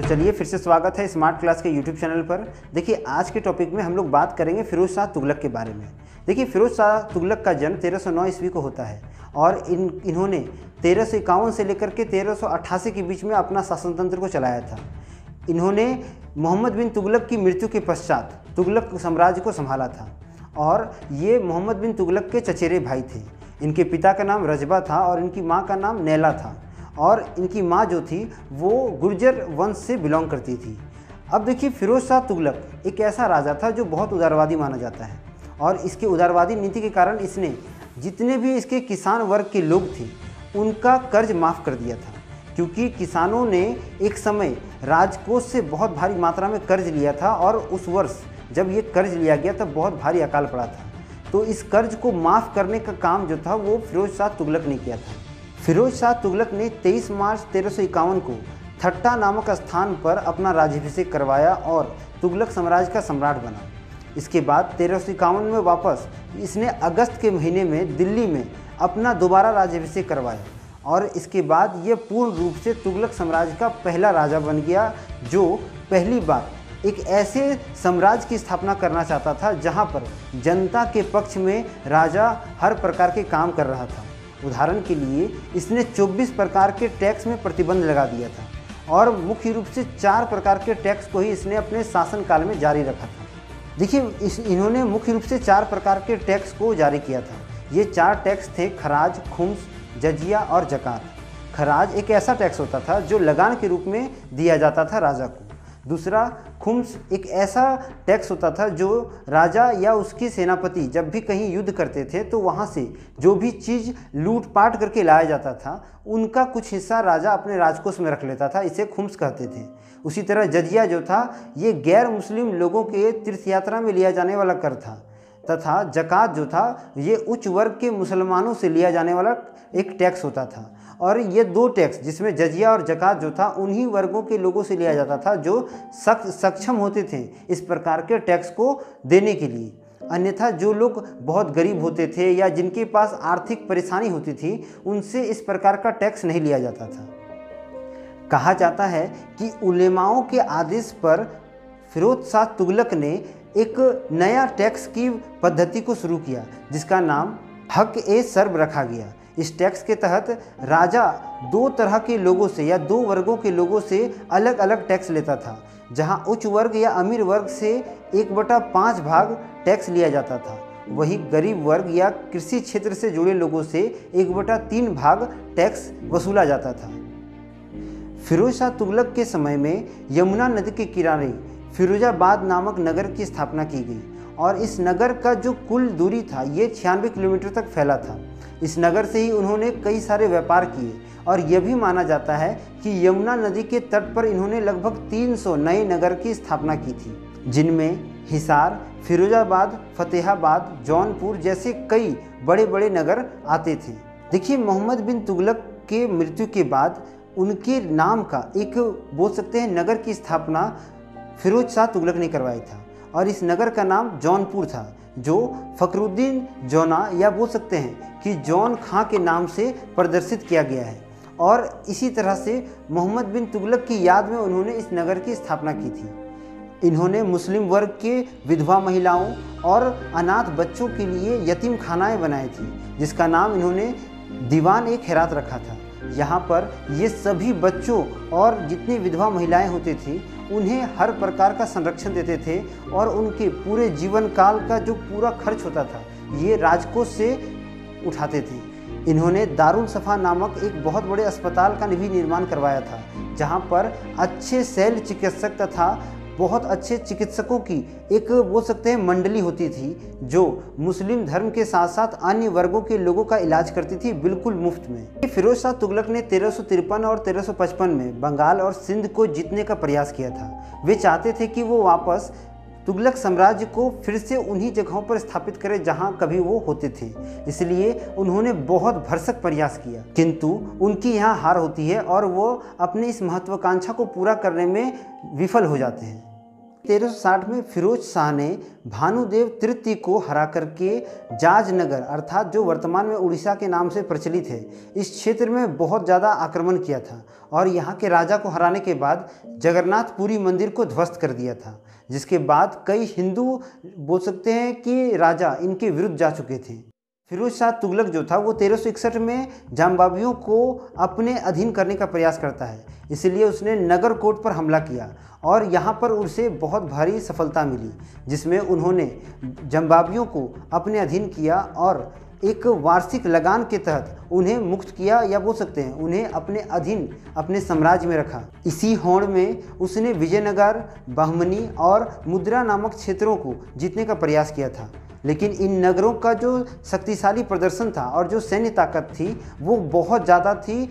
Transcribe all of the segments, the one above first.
चलिए फिर से स्वागत है स्मार्ट क्लास के यूट्यूब चैनल पर। देखिए आज के टॉपिक में हम लोग बात करेंगे फिरोज शाह तुगलक के बारे में। देखिए फिरोज शाह तुगलक का जन्म 1309 ईस्वी को होता है और इन्होंने 1351 से लेकर के 1388 के बीच में अपना शासन तंत्र को चलाया था। इन्होंने मोहम्मद बिन तुगलक की मृत्यु के पश्चात तुगलक साम्राज्य को संभाला था और ये मोहम्मद बिन तुगलक के चचेरे भाई थे। इनके पिता का नाम रजबा था और इनकी माँ का नाम नैला था और इनकी माँ जो थी वो गुर्जर वंश से बिलोंग करती थी। अब देखिए फिरोज शाह तुगलक एक ऐसा राजा था जो बहुत उदारवादी माना जाता है और इसके उदारवादी नीति के कारण इसने जितने भी इसके किसान वर्ग के लोग थे उनका कर्ज माफ़ कर दिया था, क्योंकि किसानों ने एक समय राजकोष से बहुत भारी मात्रा में कर्ज लिया था और उस वर्ष जब ये कर्ज लिया गया तब बहुत भारी अकाल पड़ा था। तो इस कर्ज को माफ़ करने का काम जो था वो फिरोज शाह तुगलक ने किया था। फिरोज शाह तुगलक ने 23 मार्च 1351 को थट्टा नामक स्थान पर अपना राज्याभिषेक करवाया और तुगलक साम्राज्य का सम्राट बना। इसके बाद 1351 में वापस इसने अगस्त के महीने में दिल्ली में अपना दोबारा राज्याभिषेक करवाया और इसके बाद ये पूर्ण रूप से तुगलक साम्राज्य का पहला राजा बन गया जो पहली बार एक ऐसे साम्राज्य की स्थापना करना चाहता था जहां पर जनता के पक्ष में राजा हर प्रकार के काम कर रहा था। उदाहरण के लिए इसने 24 प्रकार के टैक्स में प्रतिबंध लगा दिया था और मुख्य रूप से 4 प्रकार के टैक्स को ही इसने अपने शासनकाल में जारी रखा था। देखिए इन्होंने मुख्य रूप से 4 प्रकार के टैक्स को जारी किया था। ये 4 टैक्स थे खराज, खुम्स, जजिया और जकात। खराज एक ऐसा टैक्स होता था जो लगान के रूप में दिया जाता था राजा को। दूसरा खुम्स एक ऐसा टैक्स होता था जो राजा या उसके सेनापति जब भी कहीं युद्ध करते थे तो वहाँ से जो भी चीज़ लूटपाट करके लाया जाता था उनका कुछ हिस्सा राजा अपने राजकोष में रख लेता था, इसे खुम्स कहते थे। उसी तरह जजिया जो था ये गैर मुस्लिम लोगों के तीर्थयात्रा में लिया जाने वाला कर था, तथा जकात जो था ये उच्च वर्ग के मुसलमानों से लिया जाने वाला एक टैक्स होता था। और ये 2 टैक्स जिसमें जजिया और जकात जो था उन्हीं वर्गों के लोगों से लिया जाता था जो सक्षम होते थे इस प्रकार के टैक्स को देने के लिए। अन्यथा जो लोग बहुत गरीब होते थे या जिनके पास आर्थिक परेशानी होती थी उनसे इस प्रकार का टैक्स नहीं लिया जाता था। कहा जाता है कि उलेमाओं के आदेश पर फिरोज शाह तुगलक ने एक नया टैक्स की पद्धति को शुरू किया जिसका नाम हक ए सर्ब रखा गया। इस टैक्स के तहत राजा 2 तरह के लोगों से या 2 वर्गों के लोगों से अलग अलग टैक्स लेता था। जहां उच्च वर्ग या अमीर वर्ग से 1/5 भाग टैक्स लिया जाता था, वहीं गरीब वर्ग या कृषि क्षेत्र से जुड़े लोगों से 1/3 भाग टैक्स वसूला जाता था। फिरोज शाह तुगलक के समय में यमुना नदी के किनारे फिरोजाबाद नामक नगर की स्थापना की गई और इस नगर का जो कुल दूरी था ये 96 किलोमीटर तक फैला था। इस नगर से ही उन्होंने कई सारे व्यापार किए और यह भी माना जाता है कि यमुना नदी के तट पर इन्होंने लगभग 300 नए नगर की स्थापना की थी, जिनमें हिसार, फिरोजाबाद, फतेहाबाद, जौनपुर जैसे कई बड़े बड़े नगर आते थे। देखिए मोहम्मद बिन तुगलक के मृत्यु के बाद उनके नाम का एक बोल सकते हैं नगर की स्थापना फिरोज शाह तुगलक ने करवाई था और इस नगर का नाम जौनपुर था जो फखरुद्दीन जौना या बोल सकते हैं कि जौन खां के नाम से प्रदर्शित किया गया है। और इसी तरह से मोहम्मद बिन तुगलक की याद में उन्होंने इस नगर की स्थापना की थी। इन्होंने मुस्लिम वर्ग के विधवा महिलाओं और अनाथ बच्चों के लिए यतीम खानाएँ बनाई थी जिसका नाम इन्होंने दीवान ए खैरात रखा था। यहाँ पर ये सभी बच्चों और जितनी विधवा महिलाएं होती थी उन्हें हर प्रकार का संरक्षण देते थे और उनके पूरे जीवन काल का जो पूरा खर्च होता था ये राजकोष से उठाते थे। इन्होंने दारुल सफ़ा नामक एक बहुत बड़े अस्पताल का भी निर्माण करवाया था जहाँ पर अच्छे शैल्य चिकित्सक तथा बहुत अच्छे चिकित्सकों की एक बोल सकते हैं मंडली होती थी जो मुस्लिम धर्म के साथ साथ अन्य वर्गों के लोगों का इलाज करती थी बिल्कुल मुफ्त में। फिरोज शाह तुगलक ने 1353 और 1355 में बंगाल और सिंध को जीतने का प्रयास किया था। वे चाहते थे कि वो वापस तुगलक साम्राज्य को फिर से उन्हीं जगहों पर स्थापित करें जहां कभी वो होते थे, इसलिए उन्होंने बहुत भरसक प्रयास किया किंतु उनकी यहाँ हार होती है और वो अपनी इस महत्वाकांक्षा को पूरा करने में विफल हो जाते हैं। 1360 में फिरोज शाह ने भानुदेव तृतीय को हरा करके जाजनगर अर्थात जो वर्तमान में उड़ीसा के नाम से प्रचलित है, इस क्षेत्र में बहुत ज़्यादा आक्रमण किया था और यहाँ के राजा को हराने के बाद जगन्नाथपुरी मंदिर को ध्वस्त कर दिया था, जिसके बाद कई हिंदू बोल सकते हैं कि राजा इनके विरुद्ध जा चुके थे। फिरोज शाह तुगलक जो था वो 1361 में जाम्बावियों को अपने अधीन करने का प्रयास करता है, इसलिए उसने नगरकोट पर हमला किया और यहाँ पर उसे बहुत भारी सफलता मिली, जिसमें उन्होंने जाम्बावियों को अपने अधीन किया और एक वार्षिक लगान के तहत उन्हें मुक्त किया या बोल सकते हैं उन्हें अपने अधीन अपने साम्राज्य में रखा। इसी होड़ में उसने विजयनगर, बहमनी और मुद्रा नामक क्षेत्रों को जीतने का प्रयास किया था, लेकिन इन नगरों का जो शक्तिशाली प्रदर्शन था और जो सैन्य ताकत थी वो बहुत ज़्यादा थी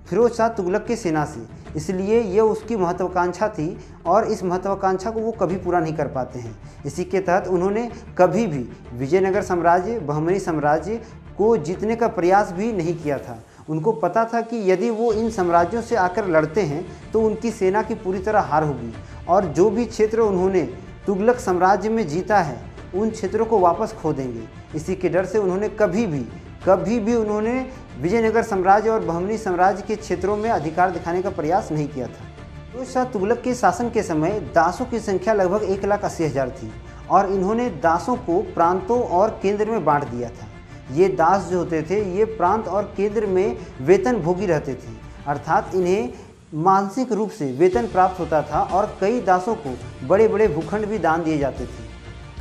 फिरोज शाह तुगलक की सेना से, इसलिए ये उसकी महत्वाकांक्षा थी और इस महत्वाकांक्षा को वो कभी पूरा नहीं कर पाते हैं। इसी के तहत उन्होंने कभी भी विजयनगर साम्राज्य, बहमनी साम्राज्य को जीतने का प्रयास भी नहीं किया था। उनको पता था कि यदि वो इन साम्राज्यों से आकर लड़ते हैं तो उनकी सेना की पूरी तरह हार होगी और जो भी क्षेत्र उन्होंने तुगलक साम्राज्य में जीता है उन क्षेत्रों को वापस खो देंगे। इसी के डर से उन्होंने कभी भी उन्होंने विजयनगर साम्राज्य और बहमनी साम्राज्य के क्षेत्रों में अधिकार दिखाने का प्रयास नहीं किया था। फिरोज शाह तुगलक के शासन के समय दासों की संख्या लगभग 1,80,000 थी और इन्होंने दासों को प्रांतों और केंद्र में बांट दिया था। ये दास जो होते थे ये प्रांत और केंद्र में वेतन भोगी रहते थे, अर्थात इन्हें मानसिक रूप से वेतन प्राप्त होता था और कई दासों को बड़े बड़े भूखंड भी दान दिए जाते थे।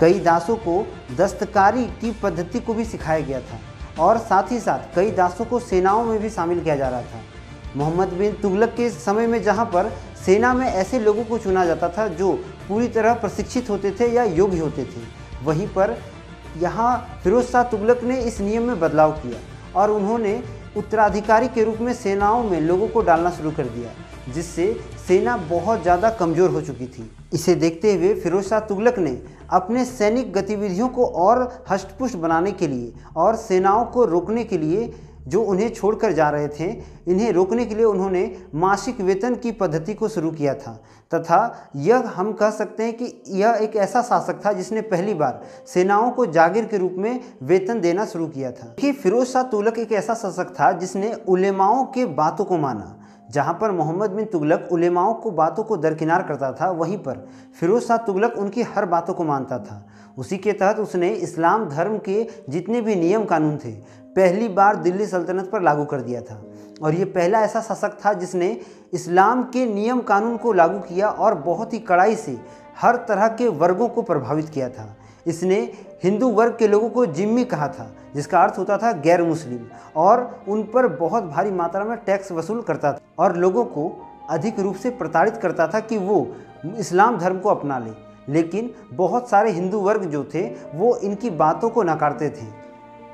कई दासों को दस्तकारी की पद्धति को भी सिखाया गया था और साथ ही साथ कई दासों को सेनाओं में भी शामिल किया जा रहा था। मोहम्मद बिन तुगलक के समय में जहाँ पर सेना में ऐसे लोगों को चुना जाता था जो पूरी तरह प्रशिक्षित होते थे या योग्य होते थे, वहीं पर यहाँ फिरोज शाह तुगलक ने इस नियम में बदलाव किया और उन्होंने उत्तराधिकारी के रूप में सेनाओं में लोगों को डालना शुरू कर दिया, जिससे सेना बहुत ज़्यादा कमज़ोर हो चुकी थी। इसे देखते हुए फिरोज शाह तुगलक ने अपने सैनिक गतिविधियों को और हष्टपुष्ट बनाने के लिए और सेनाओं को रोकने के लिए जो उन्हें छोड़कर जा रहे थे, इन्हें रोकने के लिए उन्होंने मासिक वेतन की पद्धति को शुरू किया था तथा यह हम कह सकते हैं कि यह एक ऐसा शासक था जिसने पहली बार सेनाओं को जागीर के रूप में वेतन देना शुरू किया था। कि फिरोज शाह तुगलक एक ऐसा शासक था जिसने उलेमाओं के बातों को माना। जहाँ पर मोहम्मद बिन तुगलक उलेमाओं को बातों को दरकिनार करता था, वहीं पर फिरोज शाह तुगलक उनकी हर बातों को मानता था। उसी के तहत उसने इस्लाम धर्म के जितने भी नियम कानून थे पहली बार दिल्ली सल्तनत पर लागू कर दिया था और ये पहला ऐसा शासक था जिसने इस्लाम के नियम कानून को लागू किया और बहुत ही कड़ाई से हर तरह के वर्गों को प्रभावित किया था। इसने हिंदू वर्ग के लोगों को जिम्मी कहा था, जिसका अर्थ होता था गैर मुस्लिम, और उन पर बहुत भारी मात्रा में टैक्स वसूल करता था और लोगों को अधिक रूप से प्रताड़ित करता था कि वो इस्लाम धर्म को अपना ले। लेकिन बहुत सारे हिंदू वर्ग जो थे वो इनकी बातों को नकारते थे,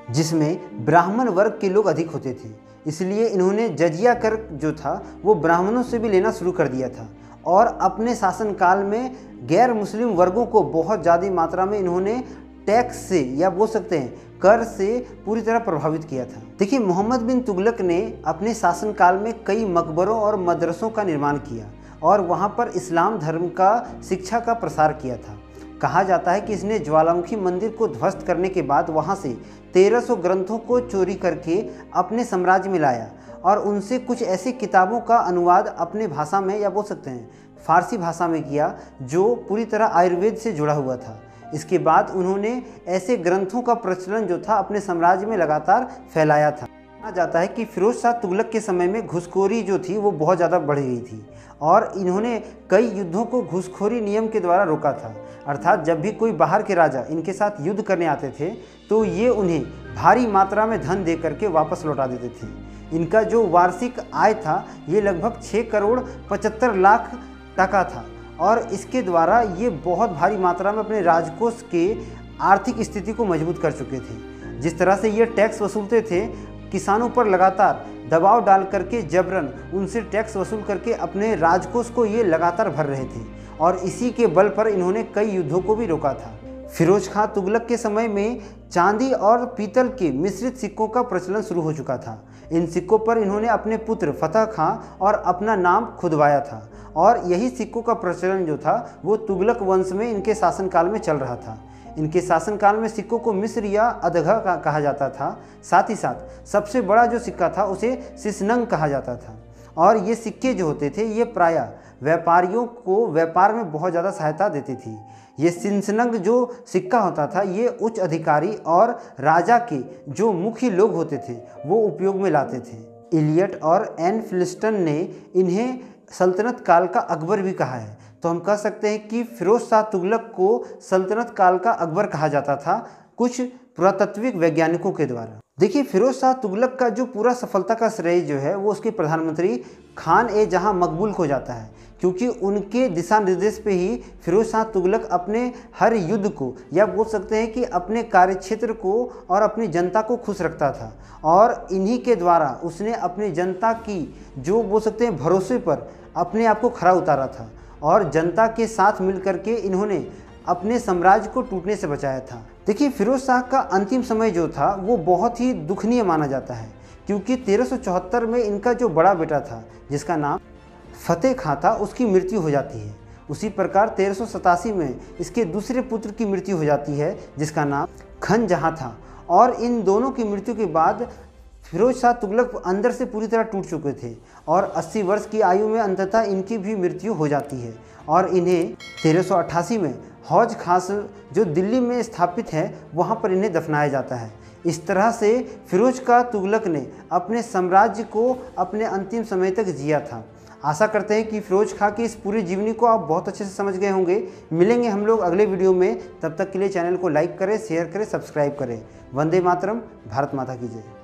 जिसमें ब्राह्मण वर्ग के लोग अधिक होते थे। इसलिए इन्होंने जजिया कर जो था वो ब्राह्मणों से भी लेना शुरू कर दिया था और अपने शासनकाल में गैर मुस्लिम वर्गों को बहुत ज़्यादा मात्रा में इन्होंने टैक्स से या बोल सकते हैं कर से पूरी तरह प्रभावित किया था। देखिए, मोहम्मद बिन तुगलक ने अपने शासनकाल में कई मकबरों और मदरसों का निर्माण किया और वहाँ पर इस्लाम धर्म का शिक्षा का प्रसार किया था। कहा जाता है कि इसने ज्वालामुखी मंदिर को ध्वस्त करने के बाद वहाँ से 1300 ग्रंथों को चोरी करके अपने साम्राज्य में लाया और उनसे कुछ ऐसी किताबों का अनुवाद अपने भाषा में या बोल सकते हैं फारसी भाषा में किया जो पूरी तरह आयुर्वेद से जुड़ा हुआ था। इसके बाद उन्होंने ऐसे ग्रंथों का प्रचलन जो था अपने साम्राज्य में लगातार फैलाया था। कहा जाता है कि फिरोज शाह तुगलक के समय में घुसखोरी जो थी वो बहुत ज़्यादा बढ़ गई थी और इन्होंने कई युद्धों को घुसखोरी नियम के द्वारा रोका था। अर्थात जब भी कोई बाहर के राजा इनके साथ युद्ध करने आते थे तो ये उन्हें भारी मात्रा में धन दे करके वापस लौटा देते थे। इनका जो वार्षिक आय था ये लगभग 6 करोड़ 75 लाख टका था और इसके द्वारा ये बहुत भारी मात्रा में अपने राजकोष के आर्थिक स्थिति को मजबूत कर चुके थे। जिस तरह से ये टैक्स वसूलते थे, किसानों पर लगातार दबाव डाल करके जबरन उनसे टैक्स वसूल करके अपने राजकोष को ये लगातार भर रहे थे और इसी के बल पर इन्होंने कई युद्धों को भी रोका था। फिरोज खां तुगलक के समय में चांदी और पीतल के मिश्रित सिक्कों का प्रचलन शुरू हो चुका था। इन सिक्कों पर इन्होंने अपने पुत्र फतेह खां और अपना नाम खुदवाया था और यही सिक्कों का प्रचलन जो था वो तुगलक वंश में इनके शासनकाल में चल रहा था। इनके शासनकाल में सिक्कों को मिस्र या अदघा कहा जाता था। साथ ही साथ सबसे बड़ा जो सिक्का था उसे सिसनंग कहा जाता था। और ये सिक्के जो होते थे ये प्रायः व्यापारियों को व्यापार में बहुत ज़्यादा सहायता देती थी। ये सिंसनंग जो सिक्का होता था ये उच्च अधिकारी और राजा के जो मुख्य लोग होते थे वो उपयोग में लाते थे। इलियट और एन फिलिस्टन ने इन्हें सल्तनत काल का अकबर भी कहा है। तो हम कह सकते हैं कि फिरोज शाह तुगलक को सल्तनत काल का अकबर कहा जाता था कुछ पुरातत्विक वैज्ञानिकों के द्वारा। देखिए, फिरोज शाह तुगलक का जो पूरा सफलता का श्रेय जो है वो उसके प्रधानमंत्री खान ए जहां मकबूल को जाता है, क्योंकि उनके दिशा निर्देश पे ही फिरोज शाह तुगलक अपने हर युद्ध को या बोल सकते हैं कि अपने कार्यक्षेत्र को और अपनी जनता को खुश रखता था। और इन्हीं के द्वारा उसने अपनी जनता की जो बोल सकते हैं भरोसे पर अपने आप को खरा उतारा था और जनता के साथ मिलकर के इन्होंने अपने साम्राज्य को टूटने से बचाया था। देखिए, फिरोज शाह का अंतिम समय जो था वो बहुत ही दुखनीय माना जाता है, क्योंकि 1374 में इनका जो बड़ा बेटा था जिसका नाम फतेह खां था उसकी मृत्यु हो जाती है। उसी प्रकार 1387 में इसके दूसरे पुत्र की मृत्यु हो जाती है जिसका नाम खन जहां था। और इन दोनों की मृत्यु के बाद फिरोज शाह तुगलक अंदर से पूरी तरह टूट चुके थे और 80 वर्ष की आयु में अंततः इनकी भी मृत्यु हो जाती है। और इन्हें 1388 में हौज खास जो दिल्ली में स्थापित है वहाँ पर इन्हें दफनाया जाता है। इस तरह से फिरोज शाह तुगलक ने अपने साम्राज्य को अपने अंतिम समय तक जिया था। आशा करते हैं कि फिरोज खां की इस पूरी जीवनी को आप बहुत अच्छे से समझ गए होंगे। मिलेंगे हम लोग अगले वीडियो में, तब तक के लिए चैनल को लाइक करें, शेयर करें, सब्सक्राइब करें। वंदे मातरम, भारत माता की जय।